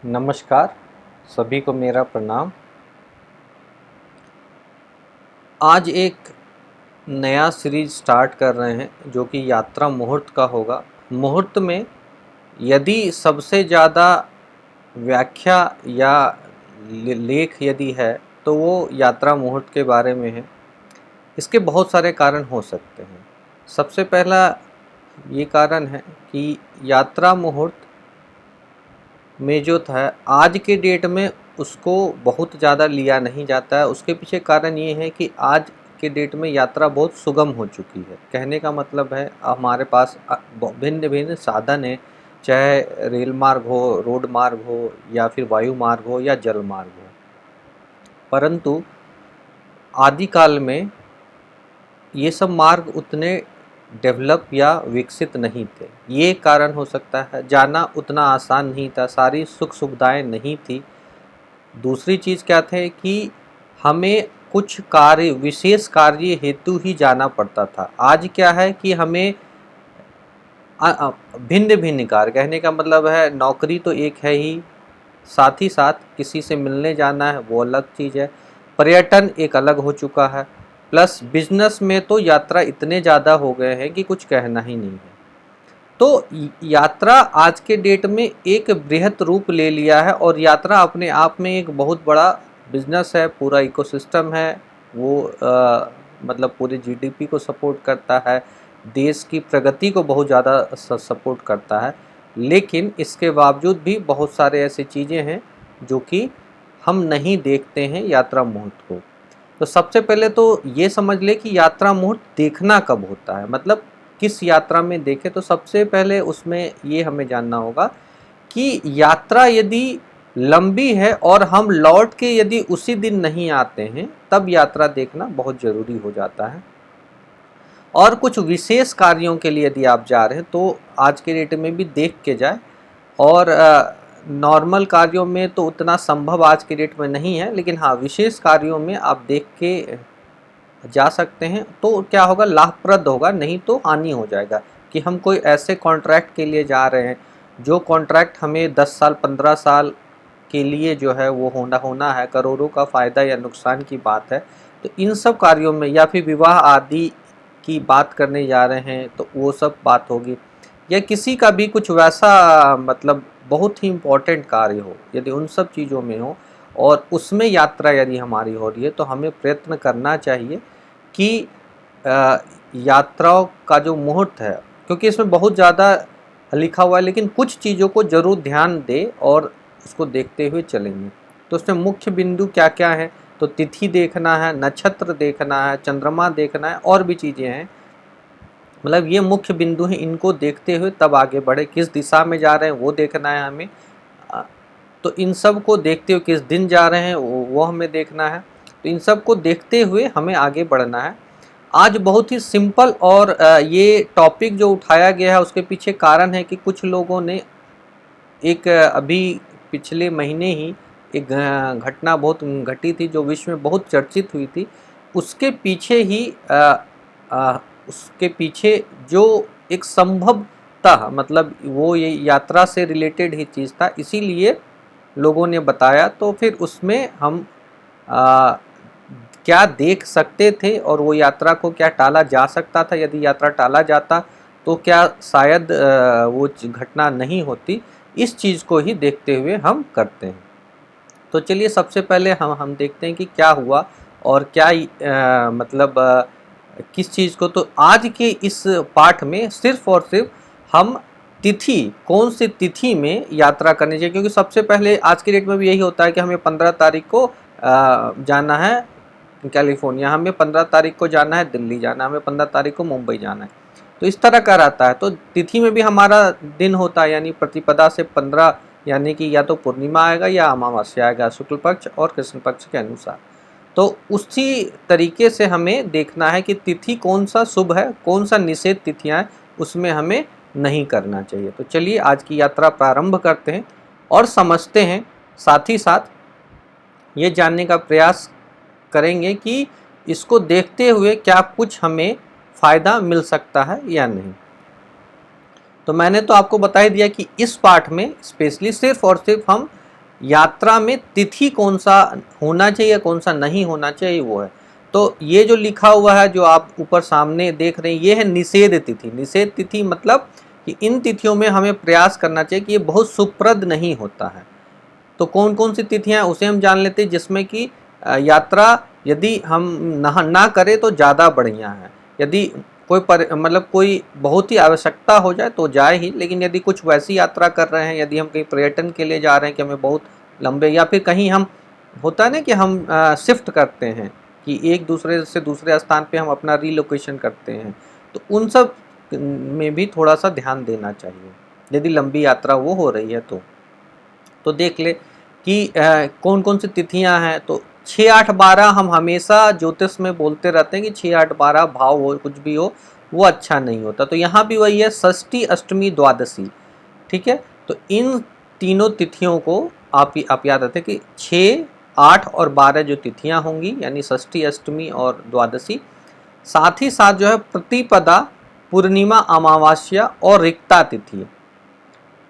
नमस्कार, सभी को मेरा प्रणाम। आज एक नया सीरीज स्टार्ट कर रहे हैं जो कि यात्रा मुहूर्त का होगा। मुहूर्त में यदि सबसे ज़्यादा व्याख्या या लेख यदि है तो वो यात्रा मुहूर्त के बारे में है। इसके बहुत सारे कारण हो सकते हैं। सबसे पहला ये कारण है कि यात्रा मुहूर्त में जो था आज के डेट में उसको बहुत ज़्यादा लिया नहीं जाता है। उसके पीछे कारण ये है कि आज के डेट में यात्रा बहुत सुगम हो चुकी है। कहने का मतलब है हमारे पास भिन्न भिन्न साधन है, चाहे रेल मार्ग हो, रोड मार्ग हो या फिर वायु मार्ग हो या जल मार्ग हो। परंतु आदिकाल में ये सब मार्ग उतने डेवलप या विकसित नहीं थे। ये कारण हो सकता है। जाना उतना आसान नहीं था, सारी सुख सुविधाएं नहीं थी। दूसरी चीज़ क्या थे कि हमें कुछ कार्य, विशेष कार्य हेतु ही जाना पड़ता था। आज क्या है कि हमें भिन्न भिन्न कार्य, कहने का मतलब है नौकरी तो एक है ही, साथ ही साथ किसी से मिलने जाना है वो अलग चीज़ है, पर्यटन एक अलग हो चुका है, प्लस बिजनेस में तो यात्रा इतने ज़्यादा हो गए हैं कि कुछ कहना ही नहीं है। तो यात्रा आज के डेट में एक बृहत रूप ले लिया है और यात्रा अपने आप में एक बहुत बड़ा बिजनेस है, पूरा इकोसिस्टम है। वो मतलब पूरे जीडीपी को सपोर्ट करता है, देश की प्रगति को बहुत ज़्यादा सपोर्ट करता है। लेकिन इसके बावजूद भी बहुत सारे ऐसी चीज़ें हैं जो कि हम नहीं देखते हैं यात्रा मुहूर्त को। तो सबसे पहले तो ये समझ ले कि यात्रा मुहूर्त देखना कब होता है, मतलब किस यात्रा में देखें। तो सबसे पहले उसमें ये हमें जानना होगा कि यात्रा यदि लंबी है और हम लौट के यदि उसी दिन नहीं आते हैं तब यात्रा देखना बहुत ज़रूरी हो जाता है। और कुछ विशेष कार्यों के लिए यदि आप जा रहे हैं तो आज के डेट में भी देख के जाए। और नॉर्मल कार्यों में तो उतना संभव आज के डेट में नहीं है, लेकिन हाँ विशेष कार्यों में आप देख के जा सकते हैं। तो क्या होगा, लाभप्रद होगा, नहीं तो हानि हो जाएगा। कि हम कोई ऐसे कॉन्ट्रैक्ट के लिए जा रहे हैं जो कॉन्ट्रैक्ट हमें 10 साल 15 साल के लिए जो है वो होना है, करोड़ों का फ़ायदा या नुकसान की बात है। तो इन सब कार्यों में, या फिर विवाह आदि की बात करने जा रहे हैं तो वो सब बात होगी, या किसी का भी कुछ वैसा मतलब बहुत ही इम्पोर्टेंट कार्य हो, यदि उन सब चीज़ों में हो और उसमें यात्रा यदि हमारी हो रही है तो हमें प्रयत्न करना चाहिए कि यात्राओं का जो मुहूर्त है, क्योंकि इसमें बहुत ज़्यादा लिखा हुआ है, लेकिन कुछ चीज़ों को ज़रूर ध्यान दे और उसको देखते हुए चलेंगे। तो उसमें मुख्य बिंदु क्या क्या है, तो तिथि देखना है, नक्षत्र देखना है, चंद्रमा देखना है, और भी चीज़ें हैं। मतलब ये मुख्य बिंदु हैं, इनको देखते हुए तब आगे बढ़े। किस दिशा में जा रहे हैं वो देखना है हमें। तो इन सब को देखते हुए, किस दिन जा रहे हैं वो हमें देखना है। तो इन सब को देखते हुए हमें आगे बढ़ना है। आज बहुत ही सिंपल और ये टॉपिक जो उठाया गया है उसके पीछे कारण है कि कुछ लोगों ने एक अभी पिछले महीने ही एक घटना बहुत घटी थी जो विश्व में बहुत चर्चित हुई थी। उसके पीछे ही उसके पीछे जो एक संभवतः, मतलब वो ये यात्रा से रिलेटेड ही चीज़ था, इसीलिए लोगों ने बताया। तो फिर उसमें हम क्या देख सकते थे और वो यात्रा को क्या टाला जा सकता था, यदि यात्रा टाला जाता तो क्या शायद वो घटना नहीं होती, इस चीज़ को ही देखते हुए हम करते हैं। तो चलिए सबसे पहले हम देखते हैं कि क्या हुआ और क्या मतलब किस चीज़ को। तो आज के इस पाठ में सिर्फ और सिर्फ हम तिथि, कौन सी तिथि में यात्रा करनी चाहिए, क्योंकि सबसे पहले आज के डेट में भी यही होता है कि हमें 15 तारीख को जाना है कैलिफोर्निया, हमें 15 तारीख को जाना है दिल्ली जाना है, हमें 15 तारीख को मुंबई जाना है। तो इस तरह का रहता है। तो तिथि में भी हमारा दिन होता है, यानी प्रतिपदा से 15, यानी कि या तो पूर्णिमा आएगा या अमावस्या आएगा, शुक्ल पक्ष और कृष्ण पक्ष के अनुसार। तो उसी तरीके से हमें देखना है कि तिथि कौन सा शुभ है, कौन सा निषेध तिथियां हैं, उसमें हमें नहीं करना चाहिए। तो चलिए आज की यात्रा प्रारंभ करते हैं और समझते हैं, साथ ही साथ ये जानने का प्रयास करेंगे कि इसको देखते हुए क्या कुछ हमें फ़ायदा मिल सकता है या नहीं। तो मैंने तो आपको बता ही दिया कि इस पाठ में स्पेशली सिर्फ और सिर्फ हम यात्रा में तिथि कौन सा होना चाहिए कौन सा नहीं होना चाहिए वो है। तो ये जो लिखा हुआ है जो आप ऊपर सामने देख रहे हैं ये है निषेध तिथि। निषेध तिथि मतलब कि इन तिथियों में हमें प्रयास करना चाहिए कि ये बहुत सुप्रद नहीं होता है। तो कौन कौन सी तिथियां हैं उसे हम जान लेते हैं, जिसमें कि यात्रा यदि हम ना करें तो ज़्यादा बढ़िया है। यदि कोई मतलब कोई बहुत ही आवश्यकता हो जाए तो जाए ही, लेकिन यदि कुछ वैसी यात्रा कर रहे हैं, यदि हम कहीं पर्यटन के लिए जा रहे हैं कि हमें बहुत लंबे, या फिर कहीं हम होता है ना कि हम शिफ्ट करते हैं कि एक दूसरे से दूसरे स्थान पे हम अपना रीलोकेशन करते हैं, तो उन सब में भी थोड़ा सा ध्यान देना चाहिए यदि लंबी यात्रा वो हो रही है तो देख ले कि कौन कौन सी तिथियां हैं। तो 6, 8, 12 हम हमेशा ज्योतिष में बोलते रहते हैं कि 6, 8, 12 भाव हो कुछ भी हो वो अच्छा नहीं होता। तो यहाँ भी वही है, षष्ठी, अष्टमी, द्वादशी। ठीक है, तो इन तीनों तिथियों को आप याद रखें कि 6, 8 और 12 जो तिथियां होंगी यानी षष्ठी, अष्टमी और द्वादशी, साथ ही साथ जो है प्रतिपदा, पूर्णिमा, अमावस्या और रिक्ता तिथि।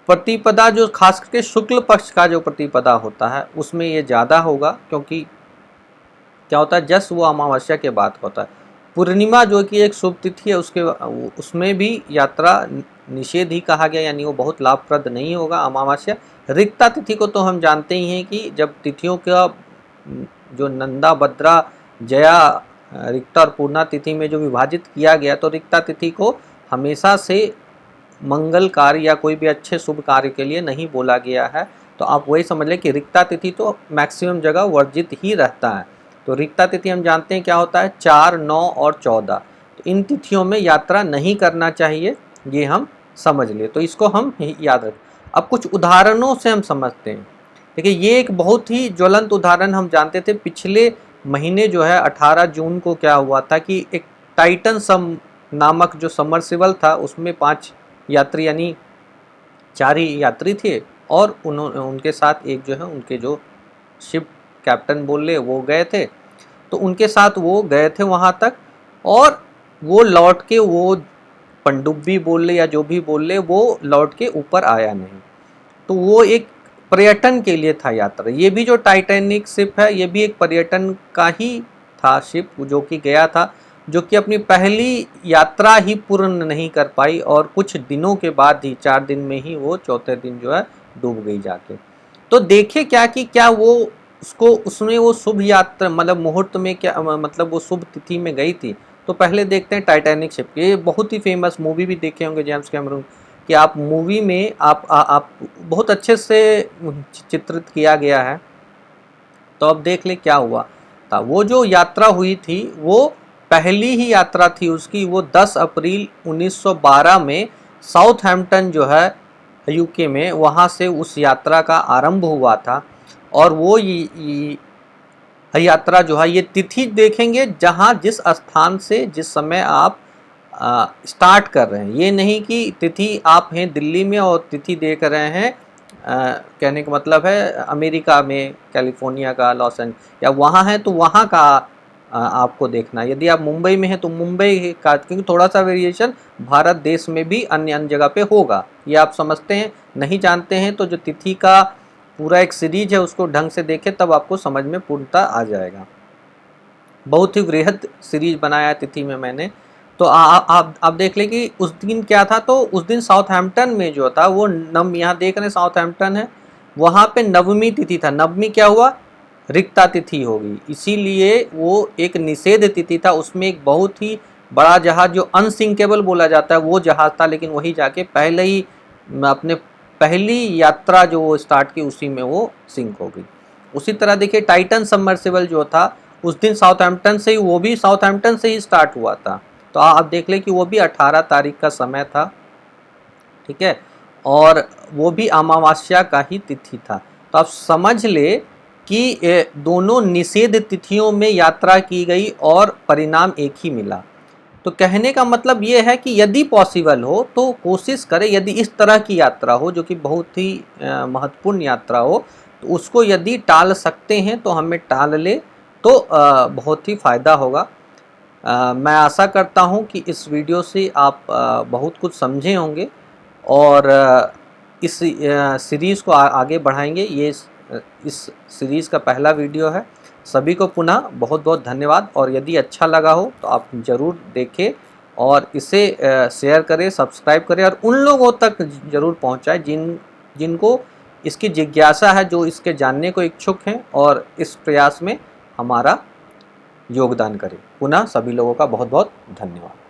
प्रतिपदा जो खास करके शुक्ल पक्ष का जो प्रतिपदा होता है उसमें ये ज़्यादा होगा, क्योंकि क्या होता है जस्ट वो अमावस्या के बाद होता है। पूर्णिमा जो कि एक शुभ तिथि है उसमें भी यात्रा निषेध ही कहा गया, यानी वो बहुत लाभप्रद नहीं होगा। अमावस्या, रिक्ता तिथि को तो हम जानते ही हैं कि जब तिथियों का जो नंदा, भद्रा, जया, रिक्ता और पूर्णा तिथि में जो विभाजित किया गया, तो रिक्ता तिथि को हमेशा से मंगल कार्य या कोई भी अच्छे शुभ कार्य के लिए नहीं बोला गया है। तो आप वही समझ लें कि रिक्ता तिथि तो मैक्सिमम जगह वर्जित ही रहता है। तो रिक्ता तिथि हम जानते हैं क्या होता है, 4, 9 और 14। तो इन तिथियों में यात्रा नहीं करना चाहिए, ये हम समझ लिए, तो इसको हम याद रखें। अब कुछ उदाहरणों से हम समझते हैं। देखिए ये एक बहुत ही ज्वलंत उदाहरण हम जानते थे पिछले महीने जो है 18 जून को क्या हुआ था कि एक टाइटन सम नामक जो समरसिबल था उसमें 5 यात्री यानी 4 ही यात्री थे, और उनके साथ एक जो है उनके जो शिप कैप्टन बोल ले वो गए थे। तो उनके साथ वो गए थे वहाँ तक, और वो लौट के वो पनडुब्बी बोल ले या जो भी बोल ले वो लौट के ऊपर आया नहीं। तो वो एक पर्यटन के लिए था यात्रा। ये भी जो टाइटैनिक शिप है ये भी एक पर्यटन का ही था शिप जो कि गया था, जो कि अपनी पहली यात्रा ही पूर्ण नहीं कर पाई, और कुछ दिनों के बाद ही 4 दिन में ही वो चौथे दिन जो है डूब गई जाके। तो देखे क्या कि क्या वो उसको उसमें वो शुभ यात्रा मतलब मुहूर्त में क्या मतलब वो शुभ तिथि में गई थी। तो पहले देखते हैं टाइटैनिक शिप। ये बहुत ही फेमस मूवी भी देखे होंगे जेम्स कैमरून कि आप मूवी में आप बहुत अच्छे से चित्रित किया गया है। तो अब देख ले क्या हुआ था। वो जो यात्रा हुई थी वो पहली ही यात्रा थी उसकी, वो 10 अप्रैल 1912 में साउथहैम्पटन जो है यूके में, वहाँ से उस यात्रा का आरंभ हुआ था। और वो यात्रा जो है ये तिथि देखेंगे जहाँ जिस स्थान से जिस समय आप स्टार्ट कर रहे हैं। ये नहीं कि तिथि आप हैं दिल्ली में और तिथि देख रहे हैं कहने का मतलब है अमेरिका में, कैलिफोर्निया का, लॉस एंजल्स या वहाँ है तो वहाँ का आपको देखना। यदि आप मुंबई में हैं तो मुंबई का, क्योंकि थोड़ा सा वेरिएशन भारत देश में भी अन्य अन्य जगह पे होगा। ये आप समझते हैं, नहीं जानते हैं तो जो तिथि का पूरा एक सीरीज है उसको ढंग से देखें तब आपको समझ में पूर्णता आ जाएगा। बहुत ही वृहद सीरीज बनाया है तिथि में मैंने। तो आप देख लें कि उस दिन क्या था। तो उस दिन साउथहैम्पटन में जो था वो यहाँ देख रहे हैं साउथहैम्पटन है, वहाँ पे नवमी तिथि था। नवमी क्या हुआ, रिक्ता तिथि होगी, इसीलिए वो एक निषेध तिथि था। उसमें एक बहुत ही बड़ा जहाज जो अनसिंकेबल बोला जाता है वो जहाज था, लेकिन वही जाके पहले ही अपने पहली यात्रा जो वो स्टार्ट की उसी में वो सिंक हो गई। उसी तरह देखिए टाइटन सबमर्सिबल जो था उस दिन साउथहैम्पटन से ही, वो भी साउथहैम्पटन से ही स्टार्ट हुआ था। तो आप देख लें कि वो भी 18 तारीख का समय था, ठीक है, और वो भी अमावस्या का ही तिथि था। तो आप समझ ले कि दोनों निषेध तिथियों में यात्रा की गई और परिणाम एक ही मिला। तो कहने का मतलब ये है कि यदि पॉसिबल हो तो कोशिश करें, यदि इस तरह की यात्रा हो जो कि बहुत ही महत्वपूर्ण यात्रा हो, तो उसको यदि टाल सकते हैं तो हमें टाल ले, तो बहुत ही फ़ायदा होगा। मैं आशा करता हूं कि इस वीडियो से आप बहुत कुछ समझे होंगे और इस सीरीज़ को आगे बढ़ाएंगे। ये इस सीरीज़ का पहला वीडियो है। सभी को पुनः बहुत बहुत धन्यवाद, और यदि अच्छा लगा हो तो आप ज़रूर देखें और इसे शेयर करें, सब्सक्राइब करें और उन लोगों तक ज़रूर पहुंचाएं जिनको इसकी जिज्ञासा है, जो इसके जानने को इच्छुक हैं और इस प्रयास में हमारा योगदान करें। पुनः सभी लोगों का बहुत बहुत धन्यवाद।